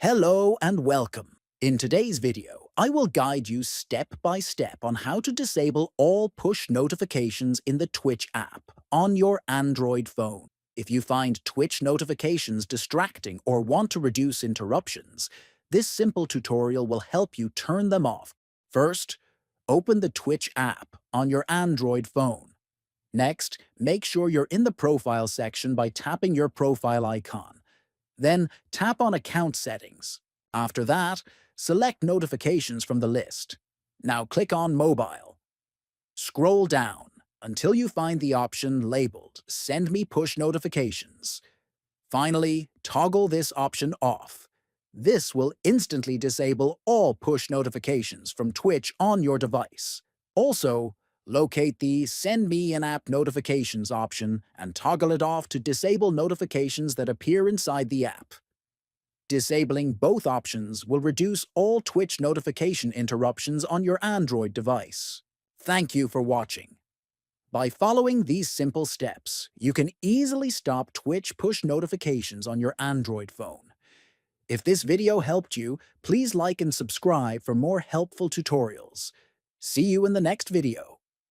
Hello and welcome. In today's video, I will guide you step by step on how to disable all push notifications in the Twitch app on your Android phone. If you find Twitch notifications distracting or want to reduce interruptions, this simple tutorial will help you turn them off. First, open the Twitch app on your Android phone. Next, make sure you're in the profile section by tapping your profile icon. Then tap on Account Settings. After that, select Notifications from the list. Now click on Mobile. Scroll down until you find the option labeled Send Me Push Notifications. Finally, toggle this option off. This will instantly disable all push notifications from Twitch on your device. Also, locate the Send Me in-app notifications option and toggle it off to disable notifications that appear inside the app. Disabling both options will reduce all Twitch notification interruptions on your Android device. Thank you for watching. By following these simple steps, you can easily stop Twitch push notifications on your Android phone. If this video helped you, please like and subscribe for more helpful tutorials. See you in the next video.